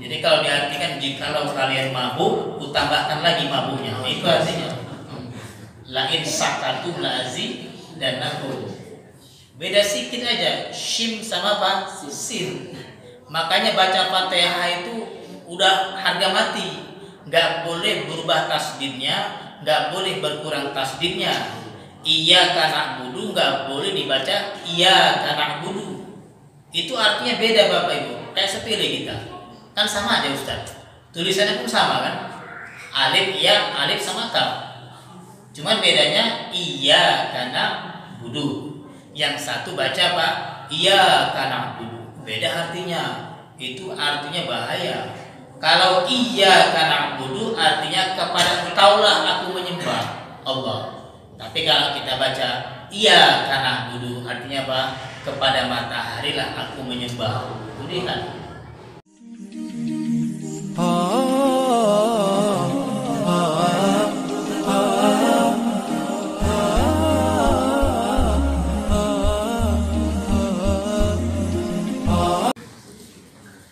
Jadi kalau diartikan jikalau kalian mabuk, kutambahkan lagi mabuknya. Oh, itu artinya. Lain sakatu lazi dan nahu. Beda sedikit aja, shim sama apa? Sin. Makanya baca Fatihah itu udah harga mati. Nggak boleh berubah tasdidnya, nggak boleh berkurang tasdidnya. Iya karena budu nggak boleh dibaca iya karena budu. Itu artinya beda Bapak Ibu. Kayak sepele kita. Kan sama aja Ustaz. Tulisannya pun sama kan? Alif iya, alif sama kaf. Cuman bedanya iya karena budu. Yang satu baca apa? Iya karena budu. Beda artinya. Itu artinya bahaya. Kalau iya karena budu artinya kepada engkaulah aku menyembah Allah. Tapi kalau kita baca iya karena budu artinya apa? Kepada matahari lah aku menyembah. Lihat.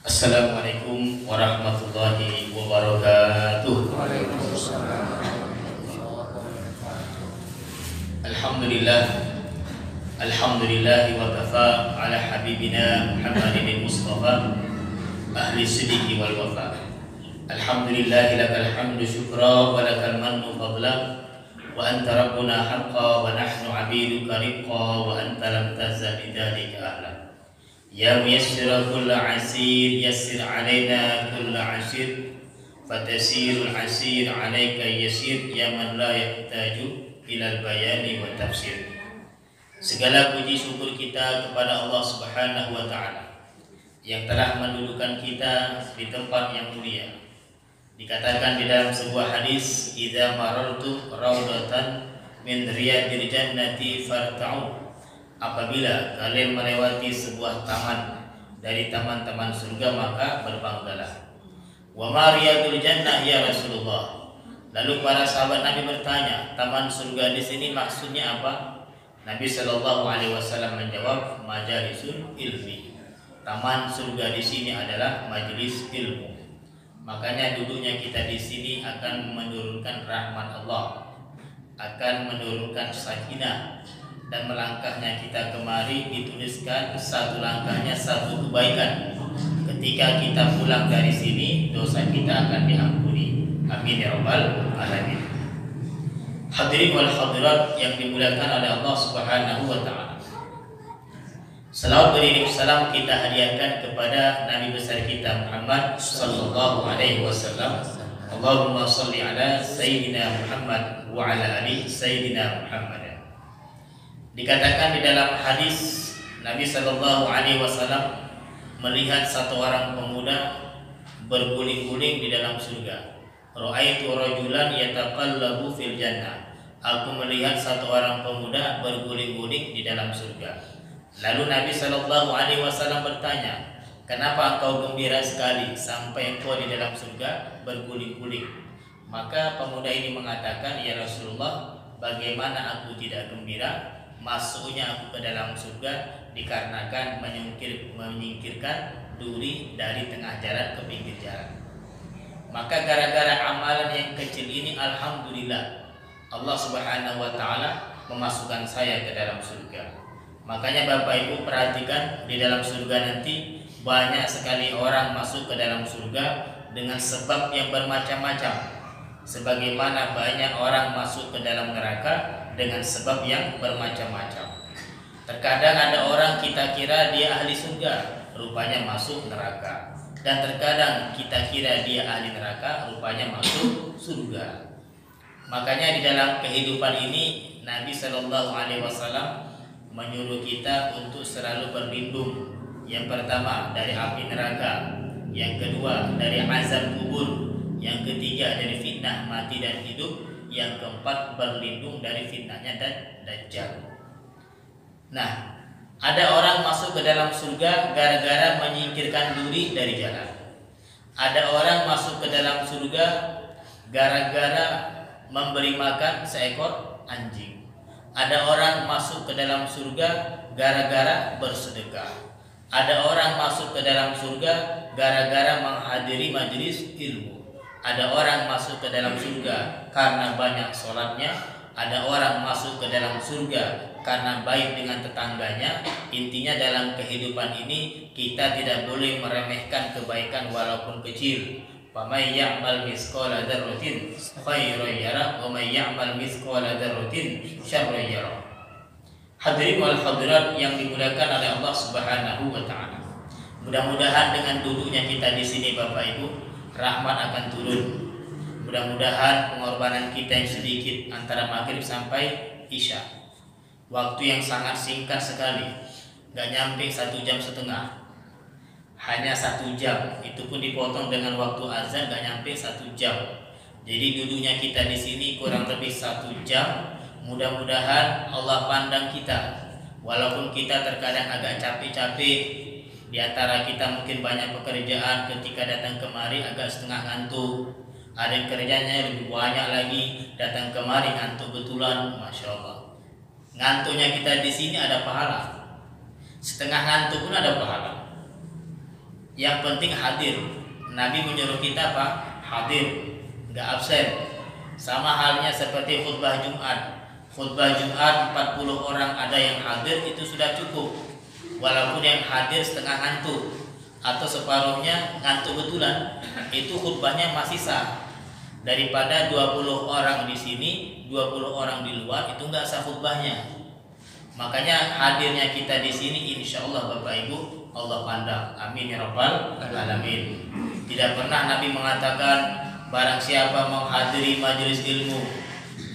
Assalamualaikum warahmatullahi wabarakatuh. Alhamdulillah wa kafa ala habibina Muhammadin Mustafa ahli sidiki wal wafa. Alhamdulillah lakal hamdu syukra wa lakal mannu fadla wa anta rabbuna haqqa wa nahnu abiduka riqqa wa anta lam tazal bidzalika ahla. Ya muyassira kulla asir yassir alaina kulla asir fatasirul asir alaika yasir ya man la yahtaju ilal bayani wa tafsir. Segala puji syukur kita kepada Allah Subhanahu wa taala yang telah mendudukan kita di tempat yang mulia. Dikatakan di dalam sebuah hadis, "Idza marartu raudatan min riyadil jannati farta'u." Apabila kalian melewati sebuah taman dari taman-taman surga maka berbanggalah. Wa ma riyadul jannah ya Rasulullah. Lalu para sahabat Nabi bertanya, taman surga di sini maksudnya apa? Nabi Shallallahu Alaihi Wasallam menjawab, majalisul ilmi. Taman surga di sini adalah majelis ilmu. Makanya duduknya kita di sini akan menurunkan rahmat Allah, akan menurunkan sakinah, dan melangkahnya kita kemari dituliskan satu langkahnya satu kebaikan. Ketika kita pulang dari sini, dosa kita akan diampuni. Amin ya rabbal alamin. Hadirin wal hadirat yang dimuliakan oleh Allah Subhanahu wa taala. Salawat beriring salam kita hadiahkan kepada Nabi besar kita Muhammad sallallahu alaihi wasallam. Allahumma shalli ala sayyidina Muhammad wa ala ali sayyidina Muhammad. Dikatakan di dalam hadis Nabi sallallahu alaihi wasallam melihat satu orang pemuda berguling-guling di dalam surga. Ra'aitu rajulan yataqallabu fil jannah. Aku melihat satu orang pemuda berguling-guling di dalam surga. Lalu Nabi Shallallahu Alaihi Wasallam bertanya, kenapa engkau gembira sekali sampai engkau di dalam surga berguling-guling? Maka pemuda ini mengatakan, ya Rasulullah, bagaimana aku tidak gembira masuknya aku ke dalam surga dikarenakan menyingkirkan duri dari tengah jalan ke pinggir jalan. Maka gara-gara amalan yang kecil ini, alhamdulillah, Allah Subhanahu wa taala memasukkan saya ke dalam surga. Makanya Bapak Ibu perhatikan, di dalam surga nanti banyak sekali orang masuk ke dalam surga dengan sebab yang bermacam-macam. Sebagaimana banyak orang masuk ke dalam neraka dengan sebab yang bermacam-macam. Terkadang ada orang kita kira dia ahli surga, rupanya masuk neraka. Dan terkadang kita kira dia ahli neraka, rupanya masuk surga. Makanya di dalam kehidupan ini Nabi Shallallahu Alaihi Wasallam menyuruh kita untuk selalu berlindung. Yang pertama dari api neraka, yang kedua dari azab kubur, yang ketiga dari fitnah mati dan hidup, yang keempat berlindung dari fitnahnya dan dajjal. Nah, ada orang masuk ke dalam surga gara-gara menyingkirkan duri dari jalan. Ada orang masuk ke dalam surga gara-gara memberi makan seekor anjing. Ada orang masuk ke dalam surga gara-gara bersedekah. Ada orang masuk ke dalam surga gara-gara menghadiri majelis ilmu. Ada orang masuk ke dalam surga karena banyak sholatnya. Ada orang masuk ke dalam surga karena baik dengan tetangganya. Intinya dalam kehidupan ini kita tidak boleh meremehkan kebaikan walaupun kecil. Faman ya'mal mithqala dzarratin khairan yarah wa may ya'mal mithqala dzarratin syarran yarah. Hadirin wal hadirat yang dimuliakan oleh Allah Subhanahu wa taala. Mudah-mudahan dengan duduknya kita di sini Bapak Ibu, rahmat akan turun. Mudah-mudahan pengorbanan kita yang sedikit antara maghrib sampai isya, waktu yang sangat singkat sekali, gak nyampe 1 jam setengah, hanya 1 jam, itu pun dipotong dengan waktu azan gak nyampe 1 jam. Jadi duduknya kita di sini kurang lebih 1 jam. Mudah-mudahan Allah pandang kita, walaupun kita terkadang agak capek-capek. Di antara kita mungkin banyak pekerjaan, ketika datang kemari agak setengah ngantuk. Ada yang kerjanya lebih banyak lagi, datang kemari ngantuk betulan, masya Allah. Ngantuknya kita di sini ada pahala, setengah ngantuk pun ada pahala. Yang penting hadir. Nabi menyuruh kita apa? Hadir, nggak absen. Sama halnya seperti khutbah Jumat. Khutbah Jumat 40 orang ada yang hadir, itu sudah cukup. Walaupun yang hadir setengah ngantuk atau separuhnya ngantuk betulan, itu khutbahnya masih sah. Daripada 20 orang di sini, 20 orang di luar, itu nggak sah khutbahnya. Makanya hadirnya kita di sini insya Allah Bapak Ibu Allah pandang. Amin ya rabbal alamin. Tidak pernah Nabi mengatakan barang siapa menghadiri majelis ilmu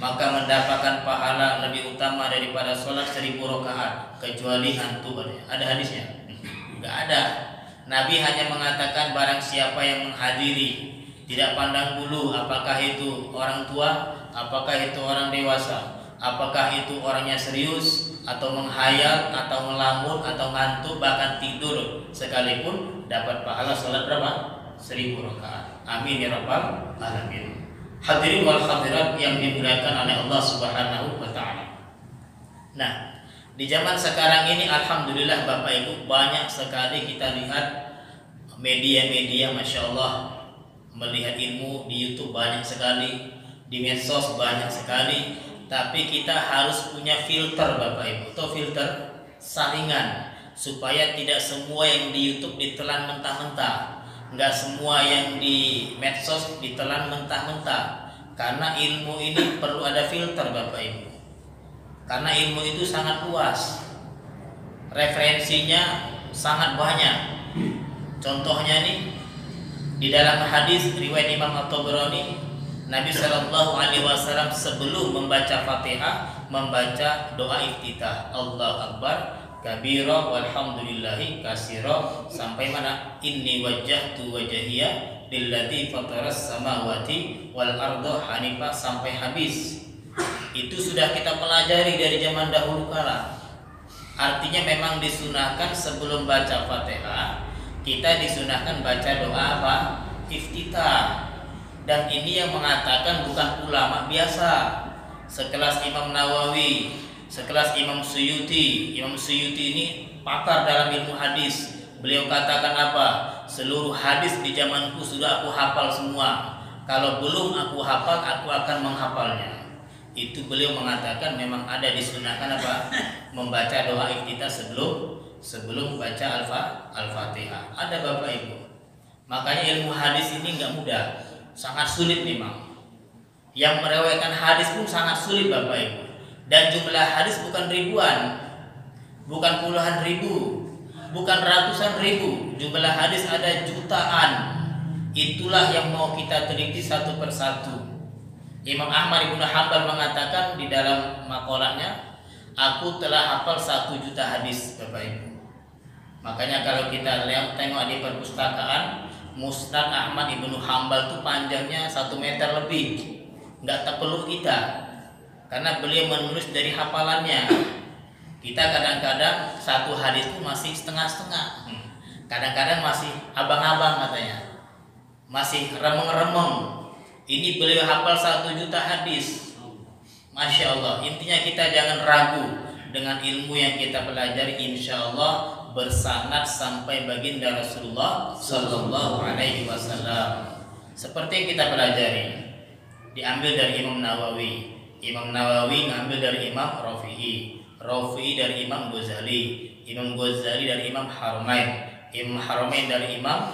maka mendapatkan pahala lebih utama daripada sholat 1000 rakaat, kecuali hantu. Ada hadisnya? Enggak ada. Nabi hanya mengatakan barang siapa yang menghadiri, tidak pandang bulu apakah itu orang tua, apakah itu orang dewasa, apakah itu orangnya serius atau menghayal atau melamun atau ngantuk, bahkan tidur sekalipun, dapat pahala sholat berapa? 1000 rakaat. Amin ya rabbal alamin. Hadirin wal hadirat yang dimuliakan oleh Allah Subhanahu wa taala. Nah, di zaman sekarang ini alhamdulillah Bapak Ibu, banyak sekali kita lihat media-media, masya Allah, melihat ilmu di YouTube banyak sekali, di medsos banyak sekali. Tapi kita harus punya filter Bapak Ibu, atau filter saringan, supaya tidak semua yang di YouTube ditelan mentah-mentah, nggak semua yang di medsos ditelan mentah-mentah. Karena ilmu ini perlu ada filter Bapak Ibu. Karena ilmu itu sangat luas, referensinya sangat banyak. Contohnya nih, di dalam hadis riwayat Imam At-Tabrani, Nabi Shallallahu Alaihi Wasallam sebelum membaca Fatihah membaca doa iftitah, Allahu Akbar kabira walhamdulillahi kasira, sampai mana? Inni wajjahtu wajhiya lilladzi fataras samawati wal arda hanifah, sampai habis. Itu sudah kita pelajari dari zaman dahulu kala. Artinya memang disunahkan sebelum baca Fatihah kita disunahkan baca doa apa? Iftitah. Dan ini yang mengatakan bukan ulama biasa, sekelas Imam Nawawi, sekelas Imam Suyuti. Imam Suyuti ini pakar dalam ilmu hadis. Beliau katakan apa? Seluruh hadis di zamanku sudah aku hafal semua. Kalau belum aku hafal, aku akan menghafalnya. Itu beliau mengatakan memang ada disunahkan apa? Membaca doa iftitah sebelum baca Al-Fatihah. Ada Bapak Ibu. Makanya ilmu hadis ini nggak mudah, sangat sulit memang. Yang meriwayatkan hadis pun sangat sulit Bapak Ibu. Dan jumlah hadis bukan ribuan, bukan puluhan ribu, bukan ratusan ribu. Jumlah hadis ada jutaan. Itulah yang mau kita teliti satu persatu. Imam Ahmad Ibnu Hanbal mengatakan di dalam makolahnya, aku telah hafal 1 juta hadis Bapak Ibu. Makanya kalau kita lihat tengok di perpustakaan, Musnad Ahmad Ibnu Hanbal itu panjangnya 1 meter lebih, nggak terpeluk kita, karena beliau menulis dari hafalannya. Kita kadang-kadang 1 hadis itu masih setengah-setengah, kadang-kadang masih abang-abang katanya, masih remeng-remeng. Ini beliau hafal 1 juta hadis, masya Allah. Intinya kita jangan ragu dengan ilmu yang kita pelajari. Insya Allah bersanad sampai baginda Rasulullah Sallallahu Alaihi Wasallam. Seperti yang kita pelajari, diambil dari Imam Nawawi. Imam Nawawi ngambil dari Imam Rafi'i, Rafi'i dari Imam Ghazali, Imam Ghazali dari Imam Haramain, Imam Haramain dari Imam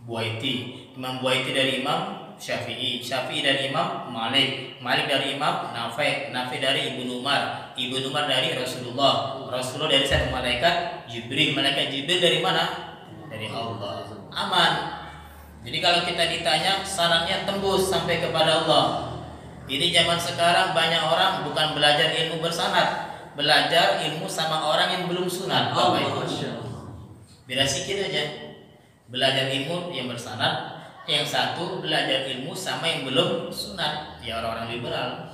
Buaiti, Imam Buaiti dari Imam Syafi'i, Syafi'i dari Imam Malik, Malik dari Imam Nafi, Nafi dari Ibnu Umar, Ibnu Umar dari Rasulullah, Rasulullah dari siapa? Malaikat Jibril, malaikat Jibril dari mana? Dari Allah. Aman. Jadi kalau kita ditanya, sarannya tembus sampai kepada Allah. Ini zaman sekarang banyak orang bukan belajar ilmu bersanad, belajar ilmu sama orang yang belum sunat. Beda sedikit aja. Belajar ilmu yang bersanad, yang satu belajar ilmu sama yang belum sunat. Ya orang-orang liberal,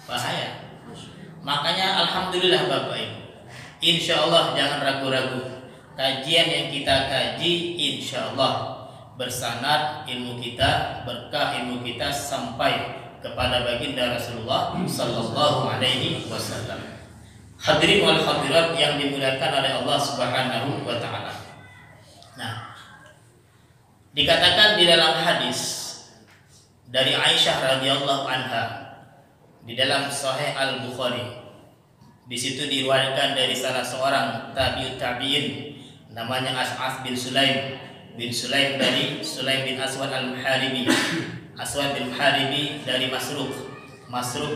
bahaya. Makanya alhamdulillah Bapak Ibu, insya Allah jangan ragu-ragu. Kajian yang kita kaji insya Allah bersanad ilmu kita, berkah ilmu kita sampai kepada baginda Rasulullah Sallallahu Alaihi Wasallam. Hadirin wal hadirat yang dimuliakan oleh Allah Subhanahu wa Ta'ala. Nah, dikatakan di dalam hadis dari Aisyah radhiyallahu anha di dalam Sahih Al Bukhari, di situ diriwayatkan dari salah seorang tabi'ut tabi'in namanya As'as bin Sulaim dari Sulaim bin Aswad al-Muharibi. Aswad bin Haribi dari Masruq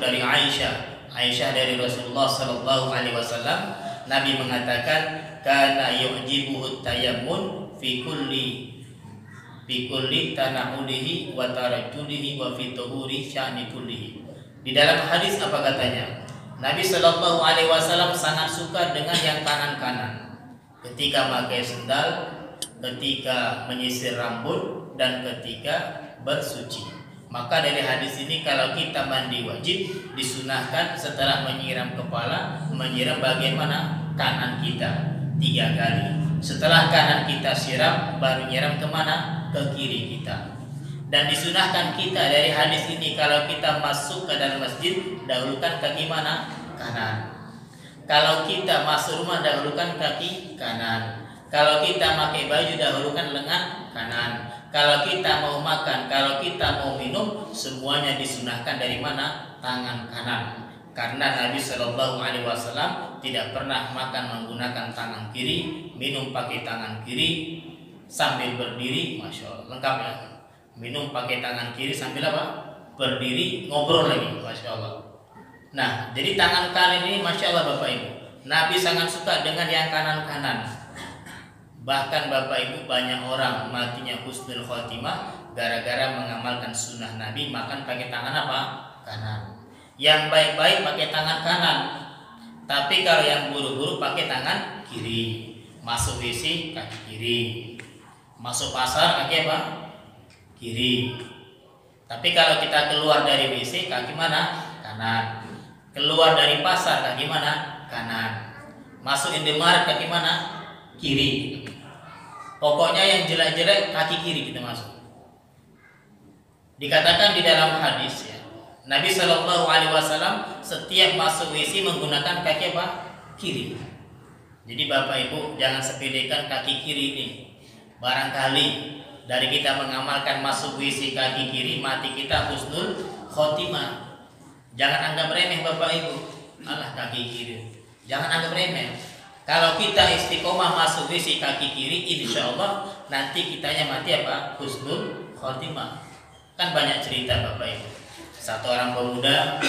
dari Aisyah dari Rasulullah Sallallahu Alaihi Wasallam. Nabi mengatakan kana yu'jibuhu tayammun fi kulli tanahulihi wa tarajulihi wa fi tuhuri sya'ni kullihi. Di dalam hadis apa katanya? Nabi Sallallahu Alaihi Wasallam sangat suka dengan yang kanan-kanan ketika pakai sendal, ketika menyisir rambut, dan ketika bersuci. Maka dari hadis ini kalau kita mandi wajib disunahkan setelah menyiram kepala, menyiram bagian mana? Kanan kita 3 kali. Setelah kanan kita siram, baru nyiram kemana? Ke kiri kita. Dan disunahkan kita dari hadis ini kalau kita masuk ke dalam masjid, dahulukan kaki mana? Kanan. Kalau kita masuk rumah, dahulukan kaki kanan. Kalau kita pakai baju, dahulukan lengan kanan. Kalau kita mau makan, kalau kita mau minum, semuanya disunahkan dari mana? Tangan kanan. Karena Nabi Shallallahu Alaihi Wasallam tidak pernah makan menggunakan tangan kiri, minum pakai tangan kiri, sambil berdiri, masya Allah, lengkap ya. Minum pakai tangan kiri sambil apa? Berdiri, ngobrol lagi, masya Allah. Nah, jadi tangan kanan ini, masya Allah Bapak Ibu, Nabi sangat suka dengan yang kanan-kanan. Bahkan Bapak Ibu, banyak orang matinya husnul khotimah gara-gara mengamalkan sunnah Nabi, makan pakai tangan apa? Kanan. Yang baik-baik pakai tangan kanan. Tapi kalau yang buru-buru pakai tangan kiri. Masuk WC kaki kiri. Masuk pasar kaki apa? Kiri. Tapi kalau kita keluar dari WC kaki mana? Kanan. Keluar dari pasar kaki mana? Kanan. Masuk Indomaret kaki mana? Kiri. Pokoknya yang jelek-jelek kaki kiri kita masuk. Dikatakan di dalam hadis ya, Nabi Shallallahu Alaihi Wasallam setiap masuk WC menggunakan kaki apa? Kiri. Jadi Bapak Ibu jangan sepelekan kaki kiri ini. Barangkali dari kita mengamalkan masuk WC kaki kiri, mati kita husnul khotimah. Jangan anggap remeh Bapak Ibu. Alah kaki kiri. Jangan anggap remeh. Kalau kita istiqomah masuk WC kaki kiri, insya Allah nanti kitanya mati apa? Husnul khotimah. Kan banyak cerita Bapak Ibu. Satu orang pemuda,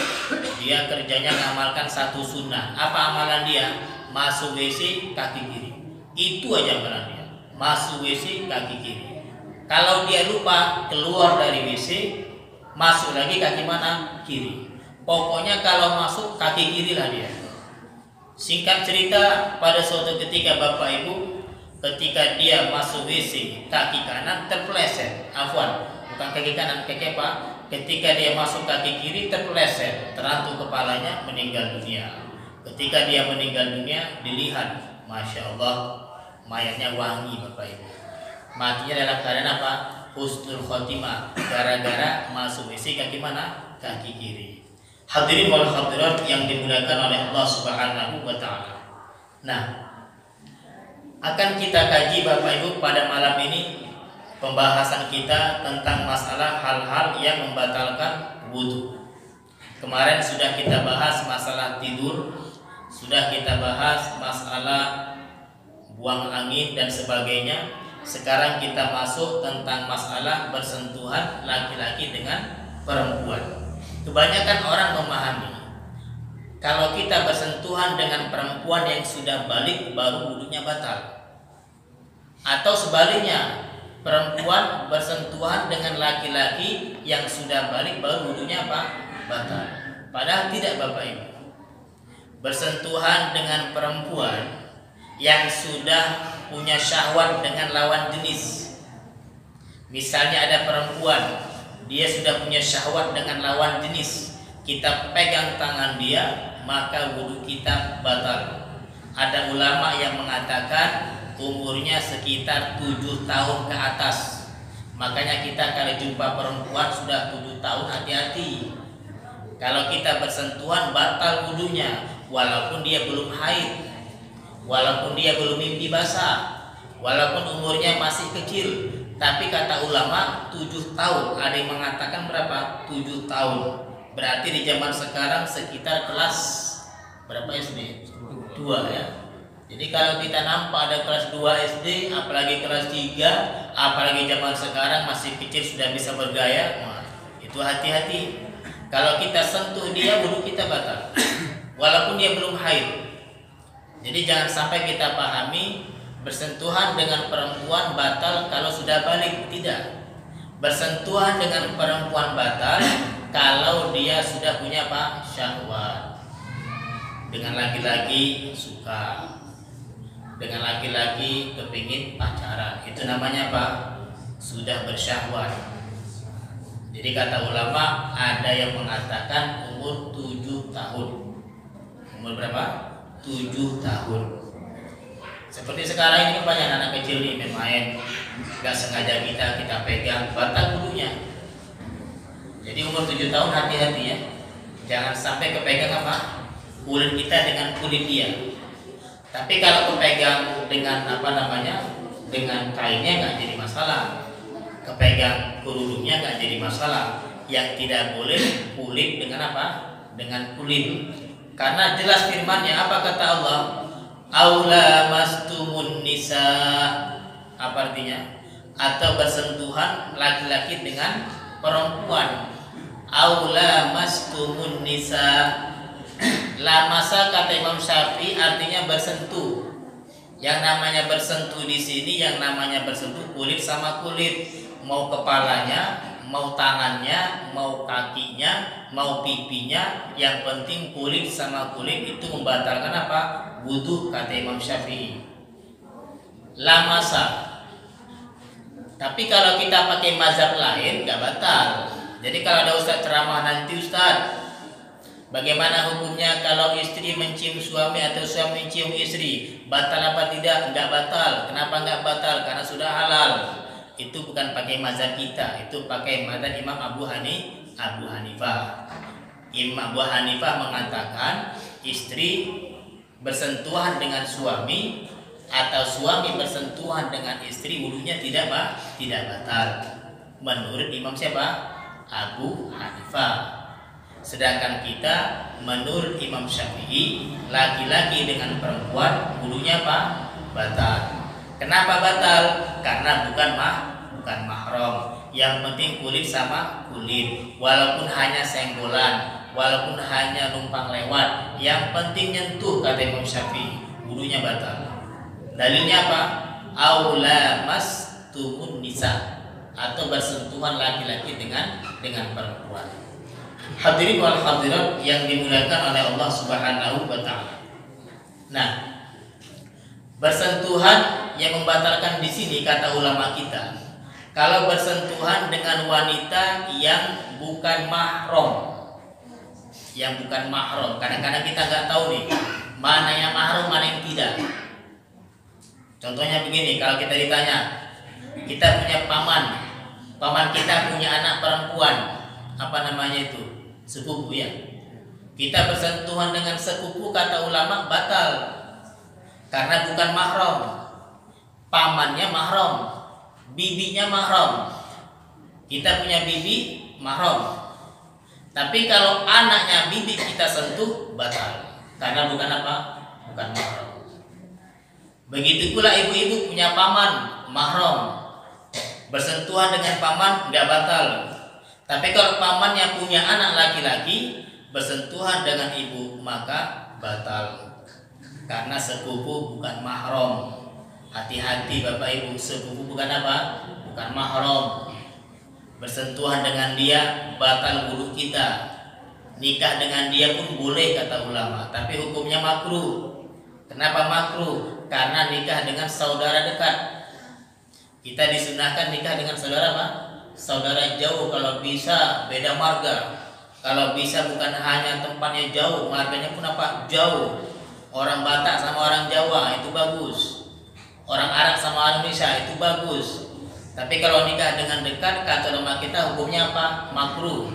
dia kerjanya mengamalkan satu sunnah. Apa amalan dia? Masuk WC kaki kiri. Itu aja amalan dia. Masuk WC kaki kiri. Kalau dia lupa keluar dari WC, masuk lagi kaki mana? Kiri. Pokoknya kalau masuk kaki kiri lah dia. Singkat cerita, pada suatu ketika Bapak Ibu, ketika dia masuk WC kaki kanan terpeleset, bukan kaki kanan, kaki apa? Ketika dia masuk kaki kiri terpeleset, terantuk kepalanya, meninggal dunia. Ketika dia meninggal dunia, dilihat, masya Allah, mayatnya wangi Bapak Ibu. Matinya dalam keadaan apa? Husnul khotimah, gara-gara masuk WC kaki mana? Kaki kiri. Hadirin wal hadirat yang dimuliakan oleh Allah Subhanahu wa Ta'ala. Nah, Akan kita kaji Bapak Ibu pada malam ini pembahasan kita tentang masalah hal-hal yang membatalkan wudu. Kemarin sudah kita bahas masalah tidur, sudah kita bahas masalah buang angin dan sebagainya. Sekarang kita masuk tentang masalah bersentuhan laki-laki dengan perempuan. Kebanyakan orang memahami kalau kita bersentuhan dengan perempuan yang sudah balik baru wudunya batal. Atau sebaliknya, perempuan bersentuhan dengan laki-laki yang sudah balik baru wudunya apa? Batal. Padahal tidak Bapak Ibu. Bersentuhan dengan perempuan yang sudah punya syahwat dengan lawan jenis. Misalnya ada perempuan, dia sudah punya syahwat dengan lawan jenis. Kita pegang tangan dia, maka wudu kita batal. Ada ulama yang mengatakan umurnya sekitar 7 tahun ke atas. Makanya kita kalau jumpa perempuan sudah 7 tahun, hati-hati. Kalau kita bersentuhan batal wudunya, walaupun dia belum haid, walaupun dia belum mimpi basah, walaupun umurnya masih kecil. Tapi kata ulama 7 tahun. Ada yang mengatakan berapa? 7 tahun. Berarti di zaman sekarang sekitar kelas berapa SD? 2 ya. Jadi kalau kita nampak ada kelas 2 SD, apalagi kelas 3, apalagi zaman sekarang masih kecil sudah bisa bergaya, itu hati-hati. Kalau kita sentuh dia, wudu kita batal, walaupun dia belum haid. Jadi jangan sampai kita pahami bersentuhan dengan perempuan batal kalau sudah balik. Tidak. Bersentuhan dengan perempuan batal kalau dia sudah punya apa? Syahwat. Dengan laki-laki suka, dengan laki-laki kepingin pacaran, itu namanya apa? Sudah bersyahwat. Jadi kata ulama ada yang mengatakan umur 7 tahun. Umur berapa? 7 tahun. Seperti sekarang ini banyak anak kecil nih main, gak sengaja kita pegang, batal wudunya. Jadi umur 7 tahun hati-hati ya. Jangan sampai kepegang apa? Kulit kita dengan kulit dia. Tapi kalau kepegang dengan dengan kainnya nggak jadi masalah. Kepegang kerudungnya nggak jadi masalah. Yang tidak boleh kulit dengan apa? Dengan kulit. Karena jelas firman-Nya, apa kata Allah? Aula mastumun nisa. Apa artinya? Atau bersentuhan laki-laki dengan perempuan. Aula mastumun nisa. Lamasa kata Imam Syafi'i artinya bersentuh. Yang namanya bersentuh di sini, yang namanya bersentuh kulit sama kulit, mau kepalanya, mau tangannya, mau kakinya, mau pipinya, yang penting kulit sama kulit itu membatalkan apa? Wudu kata Imam Syafi'i. Lamasa. Tapi kalau kita pakai mazhab lain nggak batal. Jadi kalau ada ustaz ceramah nanti, ustaz, bagaimana hukumnya kalau istri mencium suami atau suami mencium istri? Batal apa tidak? Enggak batal. Kenapa enggak batal? Karena sudah halal. Itu bukan pakai mazhab kita, itu pakai mazhab Imam Abu Hanifah. Imam Abu Hanifah mengatakan istri bersentuhan dengan suami atau suami bersentuhan dengan istri, wudunya tidak batal. Menurut Imam siapa? Abu Hanifah. Sedangkan kita menurut Imam Syafi'i, laki-laki dengan perempuan wudunya apa? Batal. Kenapa batal? Karena bukan mahram. Yang penting kulit sama kulit, walaupun hanya senggolan, walaupun hanya numpang lewat, yang penting nyentuh kata Imam Syafi'i, wudunya batal. Dalilnya apa? Aula mastumun nisa, atau bersentuhan laki-laki dengan perempuan. Hadirin wal hadirat yang dimuliakan oleh Allah Subhanahu wa taala. Nah, bersentuhan yang membatalkan di sini kata ulama kita, kalau bersentuhan dengan wanita yang bukan mahram. Yang bukan mahram, kadang-kadang kita nggak tahu nih mana yang mahram, mana yang tidak. Contohnya begini, kalau kita ditanya, kita punya paman kita punya anak perempuan, apa namanya itu? Sepupu ya. Kita bersentuhan dengan sepupu kata ulama batal karena bukan mahram. pamannya mahram, bibinya mahram. Kita punya bibi mahram. Tapi kalau anaknya bibi kita sentuh batal, karena bukan apa? Bukan mahram. Begitu pula ibu-ibu punya paman mahram. Bersentuhan dengan paman tidak batal. Tapi kalau pamannya punya anak laki-laki bersentuhan dengan ibu maka batal. Karena sepupu bukan mahram. Hati-hati Bapak Ibu, sepupu bukan apa? Bukan mahram. Bersentuhan dengan dia batal wudu kita. Nikah dengan dia pun boleh kata ulama, tapi hukumnya makruh. Kenapa makruh? Karena nikah dengan saudara dekat. Kita disunahkan nikah dengan saudara apa? Saudara jauh, kalau bisa beda marga. Kalau bisa bukan hanya tempatnya jauh, marganya pun apa? Jauh. Orang Batak sama orang Jawa itu bagus. Orang Arab sama orang Indonesia itu bagus. Tapi kalau nikah dengan dekat, kata ulama kita hukumnya apa? Makruh.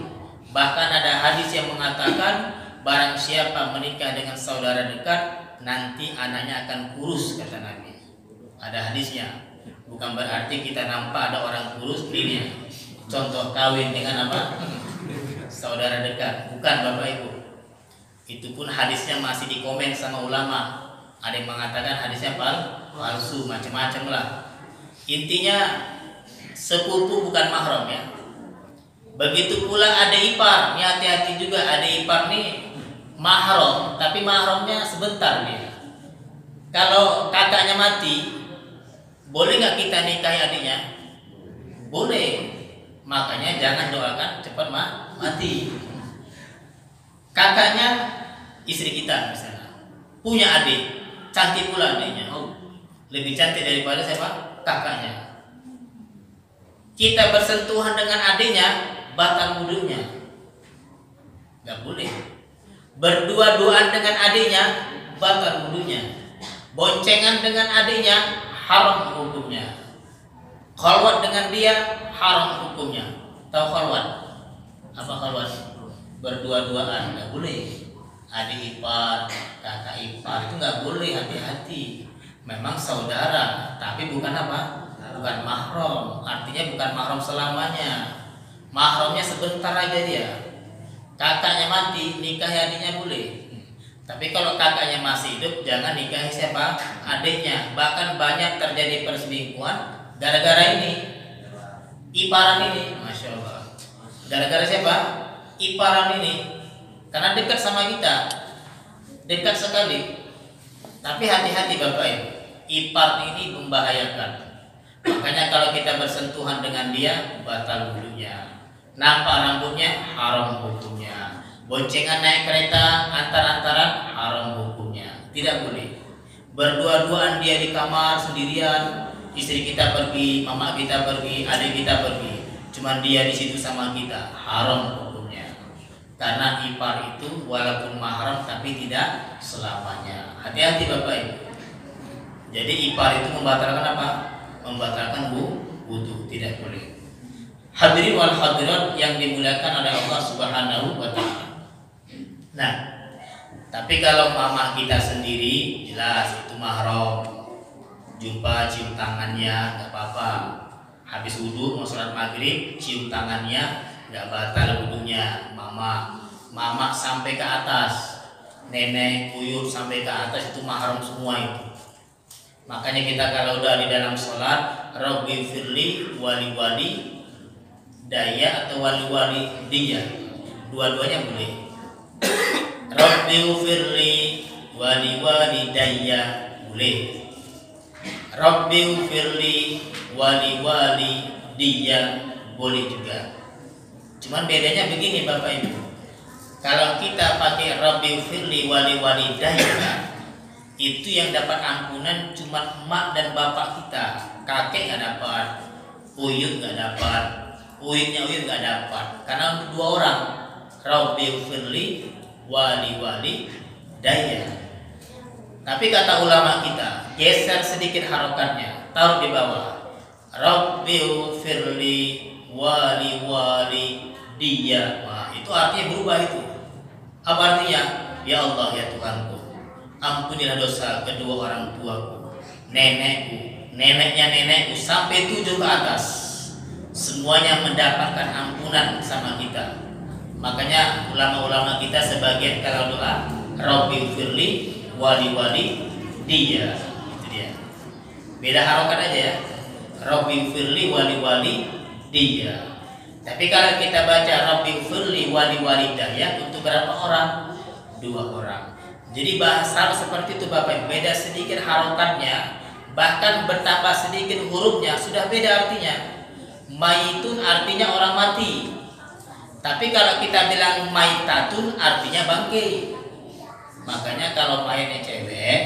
Bahkan ada hadis yang mengatakan barang siapa menikah dengan saudara dekat, nanti anaknya akan kurus kata Nabi. Ada hadisnya. Bukan berarti kita nampak ada orang kurus ini. Contoh kawin dengan apa? Saudara dekat. Bukan Bapak Ibu. Itu pun hadisnya masih dikomen sama ulama. Ada yang mengatakan hadisnya palsu, macam-macam lah. Intinya sepupu bukan mahram ya. Begitu pula ada ipar. Ini hati-hati juga, ada ipar nih mahram, tapi mahramnya sebentar dia. Kalau kakaknya mati, boleh nggak kita nikahi adiknya? Boleh. Makanya jangan doakan cepat mati. Kakaknya istri kita misalnya punya adik, cantik pula adiknya. Oh, lebih cantik daripada siapa? Kakaknya. Kita bersentuhan dengan adiknya, batal wudunya. Nggak boleh. Berdua-duaan dengan adiknya, batal wudunya. Boncengan dengan adiknya, haram hukumnya. Khalwat dengan dia, haram hukumnya. Tahu khalwat? Apa khalwat? Berdua-duaan, nggak boleh. Adik ipar, kakak ipar itu nggak boleh, hati-hati. Memang saudara, tapi bukan apa? Bukan mahram. Artinya bukan mahram selamanya. Mahramnya sebentar aja dia. Kakaknya mati, nikahi adiknya boleh. Tapi kalau kakaknya masih hidup, jangan nikahi siapa? Adiknya. Bahkan banyak terjadi perselingkuhan gara-gara ini. Iparan ini, Masya Allah. Gara-gara siapa? Iparan ini. Karena dekat sama kita. Dekat sekali. Tapi hati-hati Bapak Ibu. Ipar ini membahayakan. Makanya kalau kita bersentuhan dengan dia, batal wudunya. Nampak rambutnya, haram hukumnya. Boncengan naik kereta antar-antaran, haram hukumnya. Tidak boleh. Berdua-duaan dia di kamar sendirian, istri kita pergi, mama kita pergi, adik kita pergi, cuman dia di situ sama kita, haram hukumnya. Karena ipar itu walaupun mahram tapi tidak selamanya. Hati-hati Bapak Ibu. Jadi ipar itu membatalkan apa? Membatalkan wudu, tidak boleh. Hadirin wal hadirat yang dimuliakan oleh Allah Subhanahu wa taala. Nah, tapi kalau mama kita sendiri jelas itu mahram. Jumpa cium tangannya nggak apa-apa. Habis wudu mau sholat maghrib cium tangannya nggak batal wudunya. Mama sampai ke atas, nenek uyut sampai ke atas itu mahram semua itu. Makanya kita kalau udah di dalam sholat, Rabbi firli wali daya atau wali dia, dua-duanya boleh. Rabbi firli wali daya boleh. Rabbi firli wali dia boleh juga. Cuman bedanya begini Bapak Ibu. Kalau kita pakai Rabbi firli wali daya, itu yang dapat ampunan cuma emak dan bapak kita. Kakek nggak dapat, uyut nggak dapat, uyutnya uyut nggak dapat. Karena untuk dua orang, Rabbi firli wali daya. Tapi kata ulama kita, geser sedikit harokatnya, taruh di bawah. Rabbi firli wali dia. Wah, itu artinya berubah itu. Apa artinya? Ya Allah ya Tuhanku, ampunilah dosa kedua orang tuaku, nenekku, neneknya nenekku sampai 7 ke atas, semuanya mendapatkan ampunan sama kita. Makanya ulama-ulama kita sebagian kalau doa, Rabbi firli wali dia, itu dia. Beda harokat aja ya. Rabbi firli wali dia. Tapi kalau kita baca Rabbi firli wali daya, untuk berapa orang? 2 orang. Jadi bahasa seperti itu Bapak, beda sedikit harokatnya, bahkan bertambah sedikit hurufnya sudah beda artinya. Maitun artinya orang mati. Tapi kalau kita bilang maitatun artinya bangkai. Makanya kalau mayatnya cewek,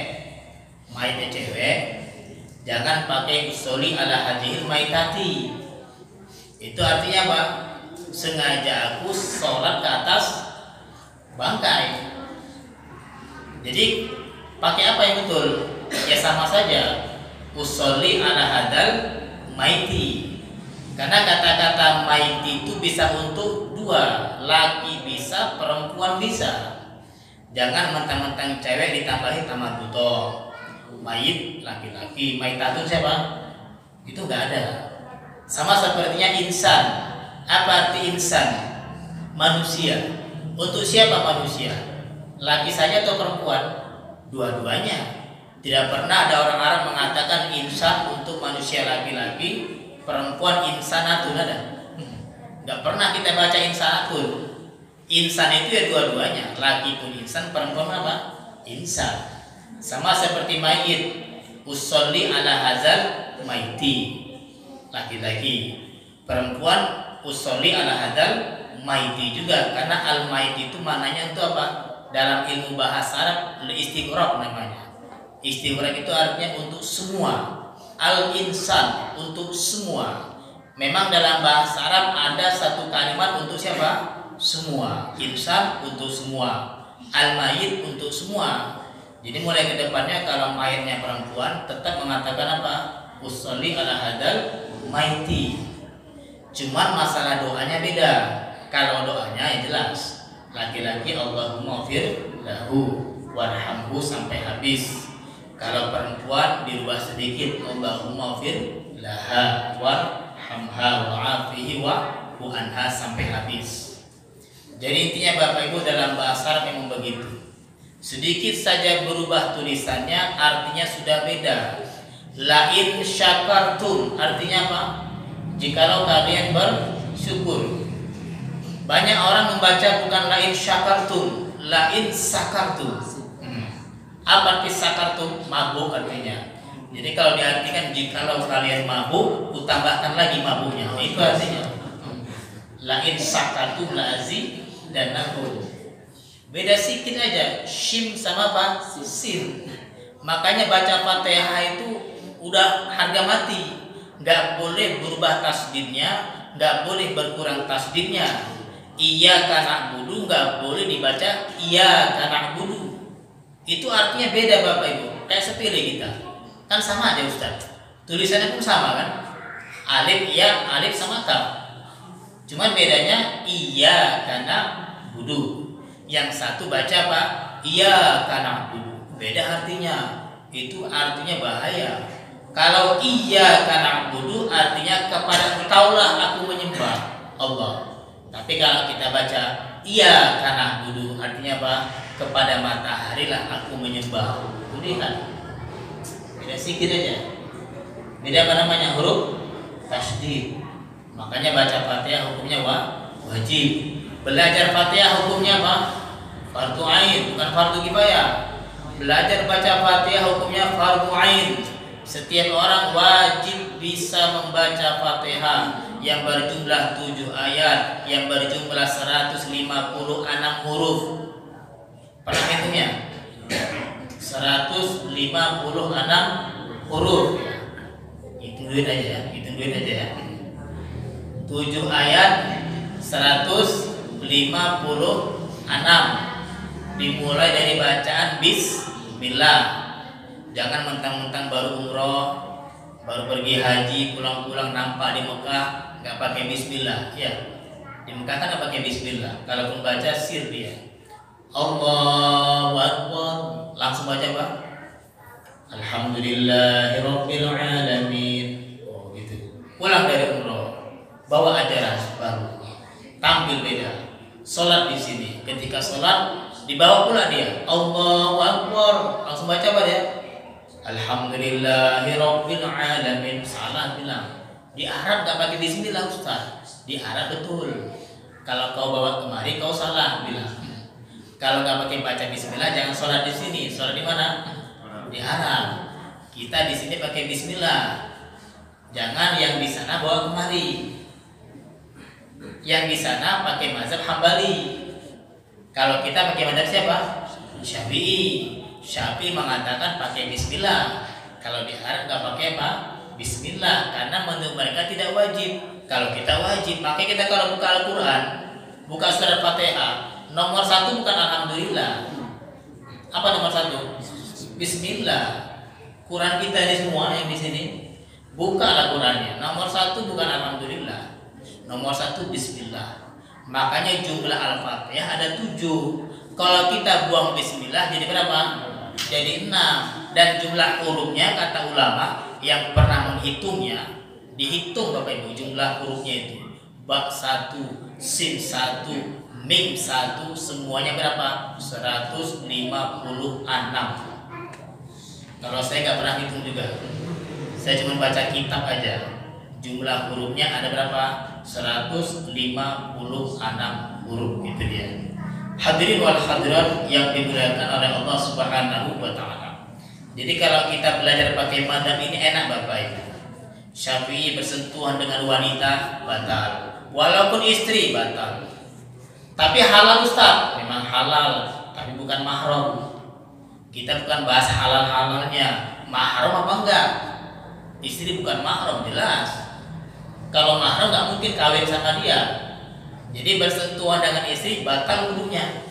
jangan pakai usoli ala hadhil maitati. Itu artinya apa? Sengaja aku sholat ke atas bangkai. Jadi pakai apa yang betul? Ya sama saja. Usolli ala hadal maiti. Karena kata-kata maiti itu bisa untuk 2, laki bisa, perempuan bisa. Jangan mentang-mentang cewek ditambahin tambah buto. Mayit laki-laki, maitatun siapa? Itu enggak ada. Sama sepertinya insan. Apa arti insan? Manusia. Untuk siapa manusia? Laki saja atau perempuan? Dua-duanya. Tidak pernah ada orang Arab mengatakan insan untuk manusia laki-laki, perempuan insanatun ada. Nggak pernah kita baca insanatun. Insan itu ya dua-duanya, laki pun insan, perempuan apa? Insan. Sama seperti mayit, usolli ala hazal maiti, laki-laki. Perempuan usolli ala hadal maiti juga, karena al maiti itu maknanya itu apa? Dalam ilmu bahasa Arab istighraq namanya. Istighraq itu artinya untuk semua. Al-insan untuk semua. Memang dalam bahasa Arab ada satu kalimat untuk siapa? Semua. Insan untuk semua. Al-mayit untuk semua. Jadi mulai ke depannya kalau mayitnya perempuan tetap mengatakan apa? Usolli ala hadal maiti. Cuman masalah doanya beda. Kalau doanya ya jelas. Laki-laki Allahumma fir lahu warhamhu sampai habis. Kalau perempuan dirubah sedikit, Allahumma fir laha warhamha wa'afihi wa'fu anha sampai habis. Jadi intinya Bapak Ibu dalam bahasa Arab memang begitu. Sedikit saja berubah tulisannya artinya sudah beda. Lain syakartum artinya apa? Jikalau kalian bersyukur. Banyak orang membaca bukan lain syakartum, lain sakartum. Apa arti sakartum? Mabuk artinya. Jadi kalau diartikan jikalau kalian mabuk, utambahkan lagi mabuknya. Itu artinya. Lain sakartum lazi dan nahul. Beda sedikit aja, shim sama apa? Sin. Makanya baca Fatihah itu udah harga mati. Nggak boleh berubah tasdidnya, nggak boleh berkurang tasdidnya. Iyyaka na'budu nggak boleh dibaca iyyaka na'budu. Itu artinya beda Bapak Ibu. Kayak sepele kita. Kan sama aja Ustaz. Tulisannya pun sama kan? Alif ya, alif sama kaf. Cuman bedanya iyyaka na'budu. Yang satu baca apa? Iyyaka na'budu. Beda artinya. Itu artinya bahaya. Kalau iyyaka na'budu artinya kepada Engkaulah aku menyembah Allah. Tapi kalau kita baca iyyaka na'budu artinya apa? Kepada matahari lah aku menyembah. Lihat. Beda sedikit aja. Beda apa namanya? Huruf tasydid. Makanya baca Fatihah hukumnya wajib. Belajar Fatihah hukumnya apa? Fardu ain, bukan fardu kifayah. Belajar baca Fatihah hukumnya fardu ain. Setiap orang wajib bisa membaca Fatihah yang berjumlah 7 ayat, yang berjumlah 156 huruf. Pernah hitungnya? 156 huruf. Hitung duit aja ya, hitung duit aja ya. 7 ayat 156. Dimulai dari bacaan bismillah. Jangan mentang-mentang baru umroh, baru pergi haji, pulang-pulang nampak di Mekah nggak pakai bismillah. Ya, di Mekah kan nggak pakai bismillah. Kalaupun baca sir dia. Allahu Akbar, langsung baca apa? Alhamdulillahirabbil alamin. Oh gitu. Pulang dari umroh, bawa ajaran baru, tampil beda. Sholat di sini, ketika sholat dibawa pula dia Allahu Akbar, langsung baca apa dia? Alhamdulillahirabbil alamin. Salah bilang. Di Arab gak pakai bismillah Ustaz. Di Arab betul. Kalau kau bawa kemari kau salah bilang. Kalau gak pakai baca bismillah jangan sholat di sini. Sholat di mana? Di Arab. Kita di sini pakai bismillah. Jangan yang di sana bawa kemari. Yang di sana pakai mazhab Hambali. Kalau kita pakai mazhab siapa? Syafi'i. Syafi'i mengatakan pakai bismillah. Kalau di Arab nggak pakai apa? Bismillah. Karena menurut mereka tidak wajib. Kalau kita wajib. Makanya kita kalau buka Al-Quran, buka surat Fatihah, nomor 1 bukan Alhamdulillah. Apa nomor 1? Bismillah. Quran kita ini semua yang di sini, buka Al-Qurannya. Nomor 1 bukan Alhamdulillah. Nomor 1 Bismillah. Makanya jumlah Al-Fatihah ada 7. Kalau kita buang Bismillah jadi berapa? Jadi 6. Dan jumlah hurufnya kata ulama yang pernah menghitungnya, dihitung Bapak Ibu jumlah hurufnya itu. Ba 1, Sin 1, Mim 1, semuanya berapa? 156. Kalau saya nggak pernah hitung juga. Saya cuma baca kitab aja. Jumlah hurufnya ada berapa? 156 huruf, itu dia. Hadirin wal hadirat yang dimuliakan oleh Allah Subhanahu wa taala. Jadi kalau kita belajar pakai mazhab ini enak Bapak Ibu. Syafi'i bersentuhan dengan wanita batal, walaupun istri batal. Tapi halal Ustaz, memang halal, tapi bukan mahram. Kita bukan bahas halal-halalnya. Mahram apa enggak? Istri bukan mahram jelas. Kalau mahram nggak mungkin kawin sama dia. Jadi bersentuhan dengan istri batal wudunya.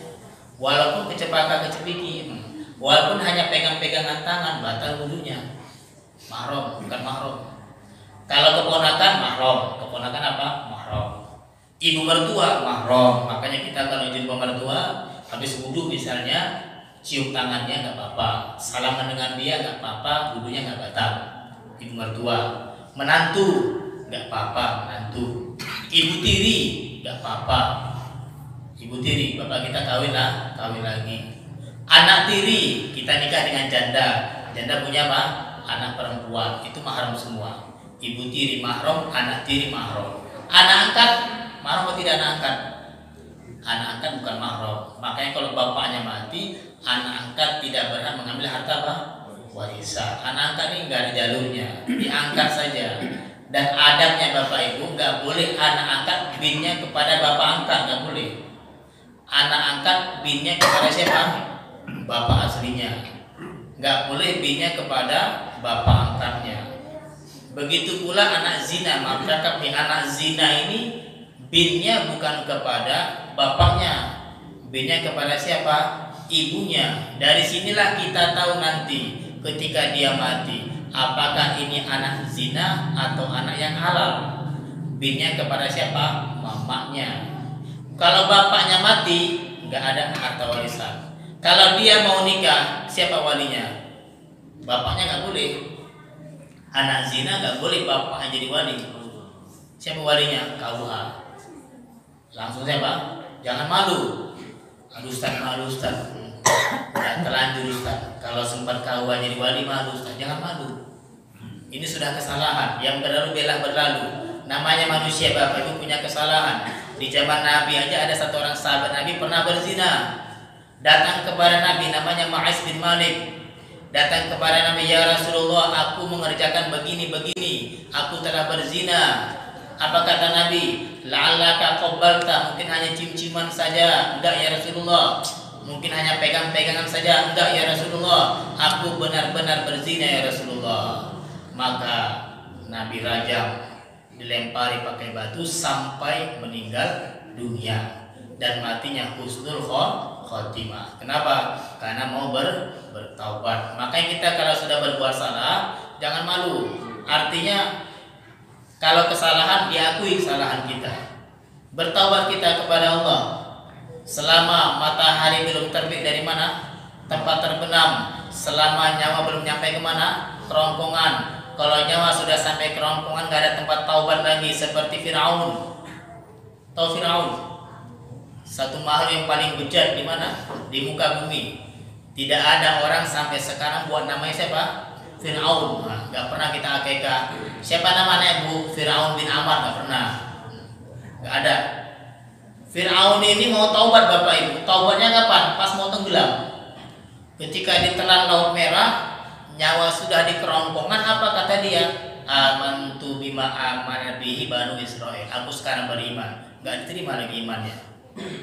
Walaupun kecepaka-kecepiki, walaupun hanya pegang-pegangan tangan batal wudunya. Mahram bukan mahram. Kalau keponakan mahram, keponakan apa? Mahram. Ibu mertua mahram. Makanya kita kalau jumpa mertua habis wudu misalnya cium tangannya nggak apa-apa, salaman dengan dia nggak apa-apa, wudunya nggak batal. Ibu mertua, menantu nggak apa-apa, menantu. Ibu tiri nggak apa-apa, ibu tiri, bapak kita kawin lagi. Anak tiri kita nikah dengan janda, janda punya apa? Anak perempuan, itu mahram semua. Ibu tiri mahram, anak tiri mahram. Anak angkat mahram atau tidak anak angkat? Anak angkat bukan mahram. Makanya kalau bapaknya mati, anak angkat tidak berhak mengambil harta apa? Warisan. Anak angkat ini nggak ada jalurnya, diangkat saja. Dan adabnya Bapak Ibu nggak boleh anak angkat binnya kepada bapak angkat, nggak boleh. Anak angkat binnya kepada siapa? Bapak aslinya. Nggak boleh binnya kepada bapak angkatnya. Begitu pula anak zina, maaf cakap nih, anak zina ini binnya bukan kepada bapaknya, binnya kepada siapa? Ibunya. Dari sinilah kita tahu nanti ketika dia mati, apakah ini anak zina atau anak yang halal. Binnya kepada siapa? Mamanya. Kalau bapaknya mati, nggak ada harta warisan. Kalau dia mau nikah, siapa walinya? Bapaknya nggak boleh. Anak zina nggak boleh bapaknya jadi wali. Siapa walinya? KUH. Langsung siapa? Jangan malu. Aduh Ustaz, malu Ustaz. Udah terlanjur Ustaz. Kalau sempat KUH jadi wali malu Ustaz. Jangan malu. Ini sudah kesalahan. Yang berlalu biarlah berlalu. Namanya manusia Bapak Ibu punya kesalahan. Di zaman Nabi aja ada satu orang sahabat Nabi pernah berzina. Datang kepada Nabi namanya Ma'is bin Malik. Datang kepada Nabi, ya Rasulullah, aku mengerjakan begini-begini, aku telah berzina. Apa kata Nabi? La'allaka qabbalta, mungkin hanya cium-ciuman saja. Enggak ya Rasulullah. Mungkin hanya pegang-pegangan saja. Enggak ya Rasulullah. Aku benar-benar berzina ya Rasulullah. Maka Nabi rajam, dilempari pakai batu sampai meninggal dunia. Dan matinya husnul khotimah. Kenapa? Karena mau bertaubat. Makanya kita kalau sudah berbuat salah, jangan malu. Artinya kalau kesalahan diakui kesalahan kita. Bertaubat kita kepada Allah. Selama matahari belum terbit dari mana? Tempat terbenam. selama nyawa belum nyampe kemana? Kerongkongan. Kalau nyawa sudah sampai kerongkongan gak ada tempat taubat lagi, seperti Firaun. Tahu Firaun? Satu makhluk yang paling bejat di mana? Di muka bumi. Tidak ada orang sampai sekarang buat namanya siapa? Firaun. Nah, gak pernah kita akekah. Siapa namanya Bu? Firaun bin Amr, gak pernah. Gak ada. Firaun ini mau taubat Bapak Ibu. Taubatnya kapan? Pas mau tenggelam. Ketika ditelan laut merah, nyawa sudah di kerongkongan, apa kata dia? Amantu bima amana bihi banu Israil. Aku sekarang beriman. Gak diterima lagi imannya.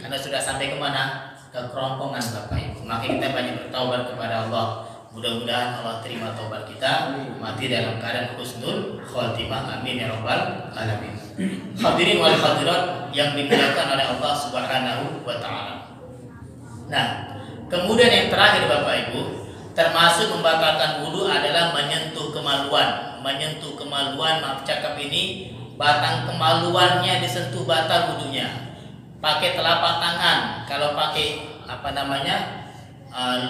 Karena sudah sampai kemana? Ke kerongkongan Bapak Ibu. Maka kita banyak bertaubat kepada Allah. Mudah-mudahan Allah terima taubat kita, mati dalam keadaan husnul khotimah. Amin ya rabbal alamin. Hadirin wal hadirat yang dimuliakan oleh Allah Subhanahu wa taala. Nah, kemudian yang terakhir Bapak Ibu, termasuk membatalkan wudu adalah menyentuh kemaluan. Menyentuh kemaluan, maaf cakap ini, batang kemaluannya disentuh batal wudunya. Pakai telapak tangan, kalau pakai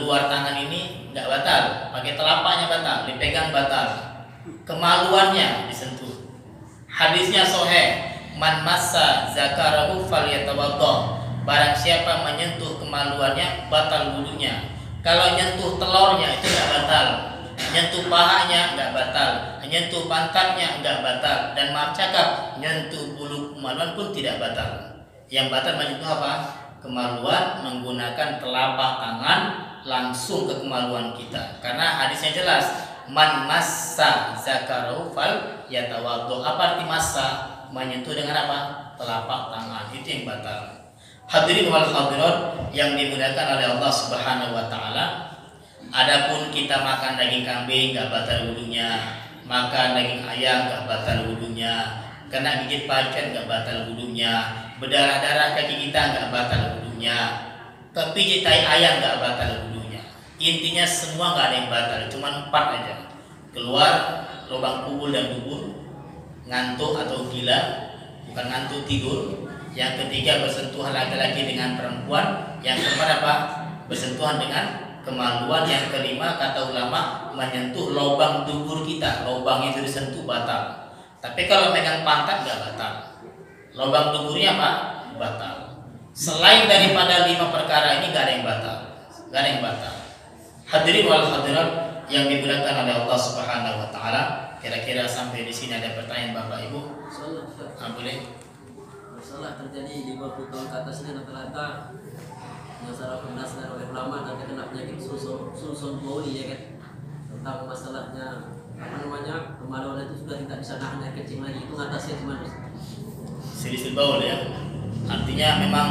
luar tangan ini nggak batal, pakai telapaknya batal, dipegang batal. Kemaluannya disentuh. Hadisnya sahih, man massa zakarahu falyatawaddah. Barang siapa menyentuh kemaluannya batal wudunya. Kalau nyentuh telurnya itu nggak batal, nyentuh pahanya nggak batal, nyentuh pantatnya nggak batal, dan maaf cakap nyentuh bulu kemaluan pun tidak batal. Yang batal menyentuh apa? Kemaluan menggunakan telapak tangan langsung ke kemaluan kita. Karena hadisnya jelas, man massa zakarahu fal yatawaddo. Apa arti massa? Menyentuh dengan apa? Telapak tangan. Itu yang batal. Hadirin wal hadirat yang dimuliakan oleh Allah Subhanahu wa taala. Adapun kita makan daging kambing enggak batal wudunya, makan daging ayam enggak batal wudunya, kena gigit pacar enggak batal wudunya, berdarah-darah kaki kita enggak batal wudunya, kepijit tai ayam enggak batal wudunya. Intinya semua enggak ada yang batal, cuma 4 aja. Keluar lubang kubul dan dubur, ngantuk atau gila, bukan ngantuk tidur. Yang ketiga bersentuhan laki-laki dengan perempuan. Yang keempat apa? Bersentuhan dengan kemaluan. Yang kelima kata ulama menyentuh lubang dubur kita. Lubang itu disentuh batal. Tapi kalau megang pantat enggak batal. Lubang duburnya apa? Batal. Selain daripada 5 perkara ini enggak ada yang batal. Enggak ada yang batal. Hadirin wal hadirat yang dimuliakan oleh Allah Subhanahu wa taala. Kira-kira sampai di sini ada pertanyaan Bapak Ibu? Boleh. Masalah terjadi di 20 tahun ke atas ini rata-rata masalah berdasar oleh ulama dan kena penyakit susun bauli ya kan, tentang masalahnya kemaluan itu sudah tidak bisa nahan air kencing lagi, itu ngatasnya gimana? Silisul baul ya, artinya memang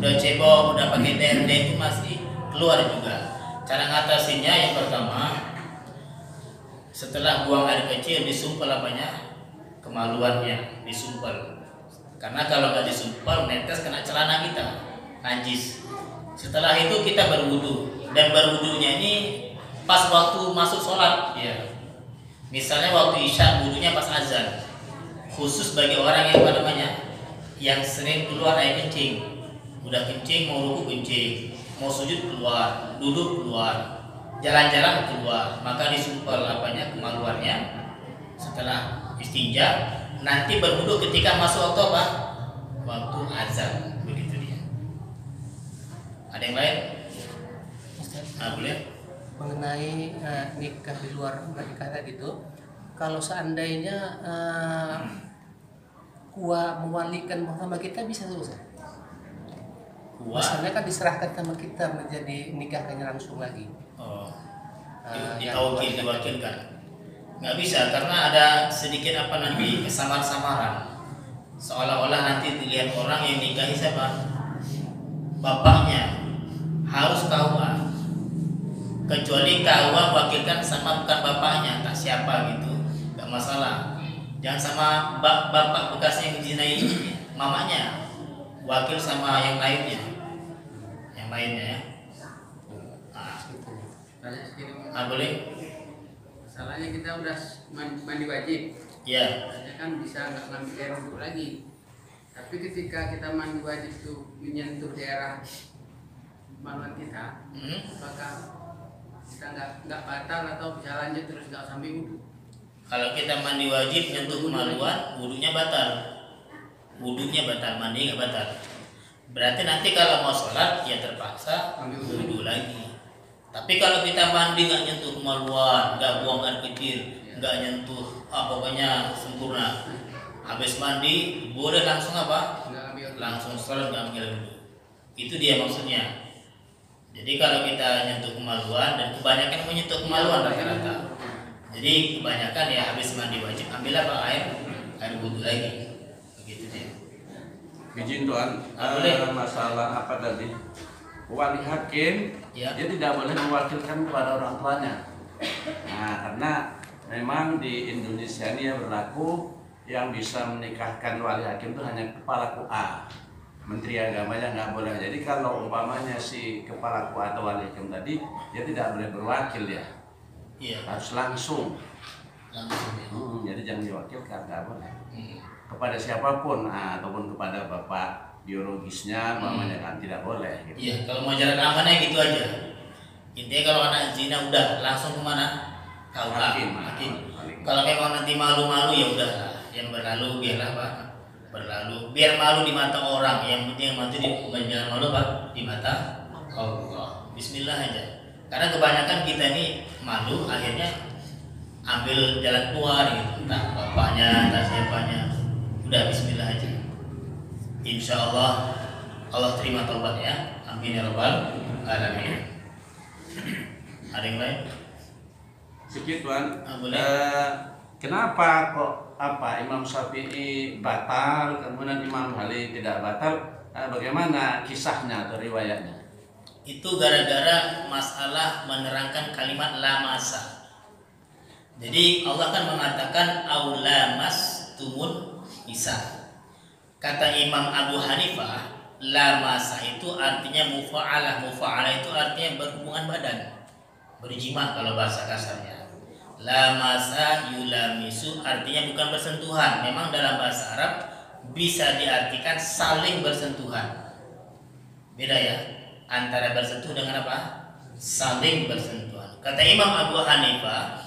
udah cebok, udah pakai DMD itu masih keluar juga. Cara ngatasinnya yang pertama, setelah buang air kecil disumpel apanya? Kemaluannya disumpel. Karena kalau nggak disumpel netes kena celana kita, najis. Setelah itu kita berwudu, dan berwudunya ini pas waktu masuk sholat ya. Misalnya waktu isya wudunya pas azan. Khusus bagi orang yang sering keluar air kencing. Udah kencing mau ruku kencing, mau sujud keluar, duduk keluar, jalan-jalan keluar, maka disumpel kemaluannya. Setelah istinja, nanti berwudu ketika masuk waktu apa? Waktu azan, begitu dia. Ada yang lain? Boleh. Mengenai nikah di luar nikah gitu, kalau seandainya kuah mewalikan sama kita bisa susah. Misalnya kan diserahkan sama kita menjadi nikahnya langsung lagi. Diwakilkan. Nggak bisa karena ada sedikit kesamar-samaran, seolah-olah nanti dilihat orang yang nikahi siapa? Bapaknya. Harus KUA, kecuali KUA wakilkan sama bukan bapaknya, tak siapa gitu, nggak masalah. Jangan sama bapak bekas yang menzinai mamanya, wakil sama yang lainnya ya. Boleh. Masalahnya kita udah mandi wajib, ya. Kan bisa nggak ngambil air wudhu lagi. Tapi ketika kita mandi wajib itu menyentuh daerah kemaluan kita, apakah kita nggak batal atau bisa lanjut terus nggak sampai wudhu. Kalau kita mandi wajib nyentuh kemaluan, wudhunya batal. Wudhunya batal, mandi nggak batal. Berarti nanti kalau mau sholat ya terpaksa Ambil wudhu lagi. Tapi kalau kita mandi nggak nyentuh kemaluan, nggak buang air kecil, nggak nyentuh, pokoknya sempurna. Habis mandi boleh langsung apa? Nggak ambil. Langsung sholat, nggak ambil wudhu. Itu dia maksudnya. Jadi kalau kita nyentuh kemaluan, dan kebanyakan menyentuh kemaluan rata-rata. Jadi kebanyakan ya habis mandi wajib ambil apa? Air wudhu lagi. Begitu dia. Izin Tuan, Boleh. masalah apa tadi? Wali hakim, Ya. dia tidak boleh mewakilkan kepada orang tuanya. Nah, karena memang di Indonesia ini ya berlaku yang bisa menikahkan wali hakim itu hanya kepala KUA. Menteri agamanya nggak boleh. Jadi kalau umpamanya si kepala KUA atau wali hakim tadi, dia tidak boleh berwakil ya, Iya. harus langsung. Langsung ya. Jadi jangan diwakilkan, nggak boleh. Hmm. Kepada siapapun, ataupun kepada bapak biologisnya, mamanya kan tidak boleh. Gitu. Iya, kalau mau jalan amannya gitu aja. Intinya kalau anak zina udah langsung kemana? KUA. Hakim. Kalau memang nanti malu-malu ya udahlah, yang berlalu biarlah Pak. Berlalu, biar malu di mata orang. Yang penting yang mati jangan malu Pak di mata Allah. Bismillah aja. Karena kebanyakan kita ini malu, akhirnya ambil jalan keluar gitu. Entah bapaknya, entah siapanya. Udah Bismillah aja. Insya Allah Allah terima taubat ya. Amin ya rabbal alamin. Ada yang lain? Sedikit Tuan, Boleh. kenapa kok Imam Syafi'i batal, kemudian Imam Malik tidak batal? Bagaimana kisahnya atau riwayatnya? Itu gara-gara masalah menerangkan kalimat la masa. Jadi Allah kan mengatakan aula mas tumun isa. Kata Imam Abu Hanifah, la masa itu artinya mufa'alah. Mufa'alah itu artinya berhubungan badan, berjima kalau bahasa kasarnya. La masa yulamisu artinya bukan bersentuhan. Memang dalam bahasa Arab bisa diartikan saling bersentuhan. Beda ya antara bersentuh dengan apa? Saling bersentuhan. Kata Imam Abu Hanifah,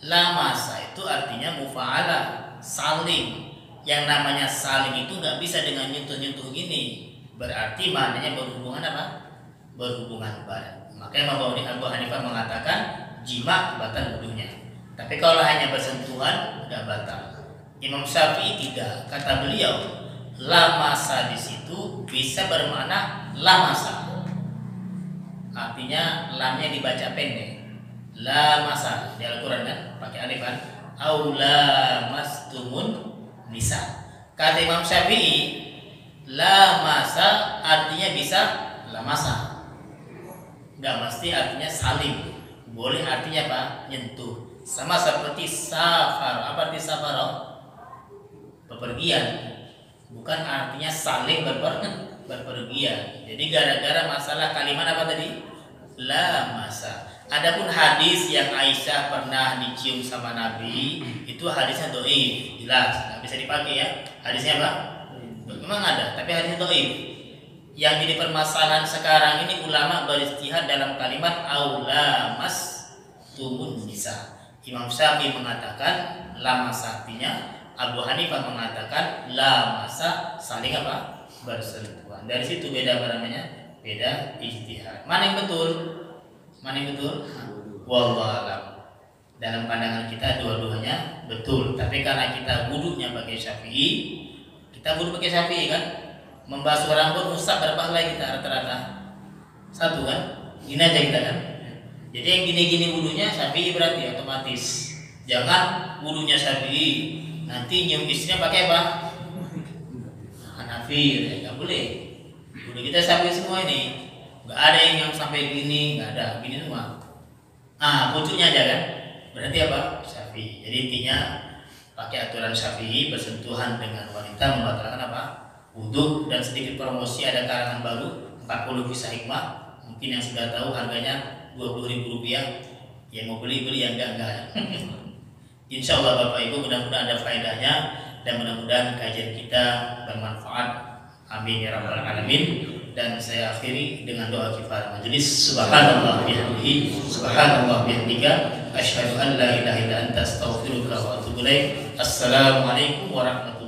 la masa itu artinya mufa'alah, saling. Yang namanya saling itu nggak bisa dengan nyentuh-nyentuh gini. Berarti maknanya berhubungan apa? Berhubungan badan. Makanya Abu Hanifah mengatakan jima batal wudhunya. Tapi kalau hanya bersentuhan nggak batal. Imam Syafi'i tidak. Kata beliau, la masa di situ bisa bermakna la masa. Artinya lamnya dibaca pendek. La masa di Al-Quran kan pakai alif kan. Au la mastumun nisa. Kata Imam Syafi'i, la masa artinya bisa la masa. Nggak mesti artinya saling. Boleh artinya apa? Nyentuh. Sama seperti safar. Apa arti safar? Bepergian. Bukan artinya saling berpergian. Jadi gara-gara masalah kalimat apa tadi? La masa. Adapun hadis yang Aisyah pernah dicium sama Nabi, itu hadisnya dhaif, jelas nggak bisa dipakai ya. Hadisnya apa? Memang ada, tapi hadisnya dhaif. Yang jadi permasalahan sekarang ini ulama beristihad dalam kalimat aula mas tumun nisa. Imam Syafi'i mengatakan la masa artinya, Abu Hanifah mengatakan la masa saling apa? Bersentuhan. Dari situ beda apa namanya? Beda ijtihad. Mana yang betul? Mana yang betul? Wallahu a'lam. Dalam pandangan kita dua-duanya betul. Tapi karena kita wudhunya pakai Syafi'i, kita wudhu pakai Syafi'i kan? Membasuh rambut rusak berapa helai kita rata-rata? Satu kan? Gini aja kita kan? Jadi yang gini-gini wudhunya Syafi'i berarti otomatis. Jangan wudhunya Syafi'i nanti nyium istrinya pakai apa? Hanafi, ya nggak boleh. Wudhu kita Syafi'i semua ini. Nggak ada yang sampai gini, nggak ada gini semua. Pucuknya aja kan? Berarti apa? Syafi'i. Jadi intinya pakai aturan Syafi'i, bersentuhan dengan wanita membatalkan apa? Wudhu. Dan sedikit promosi, ada karangan baru 40 kisah hikmah. Mungkin yang sudah tahu harganya Rp20.000. Yang mau beli yang enggak. Insya Allah Bapak Ibu mudah-mudahan ada faedahnya dan mudah-mudahan kajian kita bermanfaat. Amin ya rabbal alamin. dan saya akhiri dengan doa kifarah majelis. Subhanallah bihamdihi, subhanallah bihamdika, asyhadu an la ilaha illa anta, astaghfiruka wa atubu ilaik. Assalamualaikum warahmatullahi wabarakatuh.